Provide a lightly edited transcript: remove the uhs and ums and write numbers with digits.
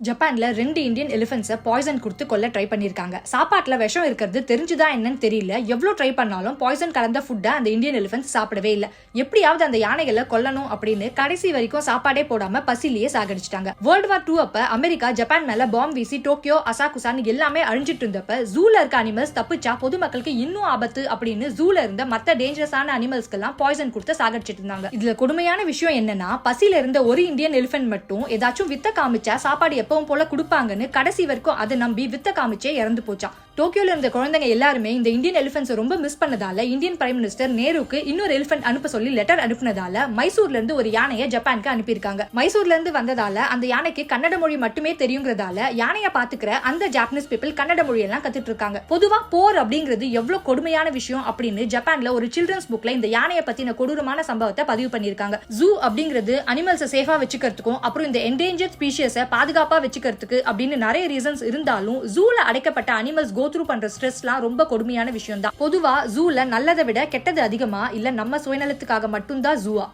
ஜப்பான்ல 2 Indian எலிஃபென்ட்ஸை poison கொடுத்து கொல்ல ட்ரை பண்ணிருக்காங்க. சாப்பாட்டுல விஷம் இருக்கிறது தெரிஞ்சுதா என்னன்னு தெரியல. எவ்வளவு ட்ரை பண்ணாலும் பாய்சன் கலந்த ஃபுட்டை அந்த இந்தியன் எலிஃபென்ட்ஸ் சாப்பிடவே இல்லை. எப்படியாவது அந்த யானைகளை கொல்லணும் அப்படின்னு கடைசி வரைக்கும் சாப்பாடே போடாம பசிலேயே சாகடிச்சிட்டாங்க. வேர்ல்டு வார் 2 அப்ப அமெரிக்கா ஜப்பான் மேல பாம்பு வீசி டோக்கியோ அசாகுசான்னு எல்லாமே அழிஞ்சிட்டு இருந்தப்ப ஜூல இருக்க அனிமல்ஸ் தப்பிச்சா பொதுமக்களுக்கு இன்னும் ஆபத்து அப்படின்னு ஜூல இருந்த மத்த டேஞ்சரஸான அனிமல்ஸ்க்கு எல்லாம் பாய்சன் கொடுத்து சாகடிச்சிட்டு இருந்தாங்க. இதுல கொடுமையான விஷயம் என்னன்னா, பசியில இருந்த ஒரு இந்தியன் எலிஃபென்ட் மட்டும் ஏதாச்சும் வித்த காமிச்சா சாப்பாடு எப்பவும் போல கொடுப்பாங்கன்னு கடைசி வரைக்கும் அதை நம்பி வித்த காமிச்சே இறந்து போச்சான். டோக்கியோல இருந்த குழந்தைங்க எல்லாருமே இந்த இந்தியன் எலிஃபென்ட்ஸ் ரொம்ப மிஸ் பண்ணதால இந்தியன் பிரைம் மினிஸ்டர் நேருக்கு இன்னொரு எலிஃபென்ட் அனுப்ப சொல்லி லெட்டர் அனுப்பினதால மைசூர்ல இருந்து ஒரு யானையை ஜப்பானுக்கு அனுப்பியிருக்காங்க. மைசூர்ல இருந்து வந்ததால அந்த யானைக்கு கன்னட மொழி மட்டுமே தெரியுங்கிறதால யானையை பாத்துக்கிற அந்த ஜாப்பனீஸ் பீப்பிள் கன்னட மொழியெல்லாம் கத்துட்டு இருக்காங்க. பொதுவா போர் அப்படிங்கிறது எவ்வளவு கொடுமையான விஷயம் அப்படின்னு ஜப்பான்ல ஒரு சில்ட்ரன்ஸ் புக்ல இந்த யானையை பத்தின கொடூரமான சம்பவத்தை பதிவு பண்ணிருக்காங்க. ஜூ அப்படிங்கிறது அனிமல்ஸை சேஃபா வச்சுக்கிறதுக்கும் அப்புறம் இந்த என்டேஞ்சர்ட் ஸ்பீஷியஸை பாதுகாப்பா வச்சுக்கிறதுக்கு அப்படின்னு நிறைய ரீசன்ஸ் இருந்தாலும் ஜூல அடைக்கப்பட்ட அனிமல்ஸ் கோ த்ரூ பண்ற ஸ்ட்ரெஸ்லாம் ரொம்ப கொடுமையான விஷயம் தான். பொதுவா ஜூல நல்லதை விட கெட்டது அதிகமா இல்ல நம்ம சுயநலத்துக்காக மட்டும்தான் ஜூவா?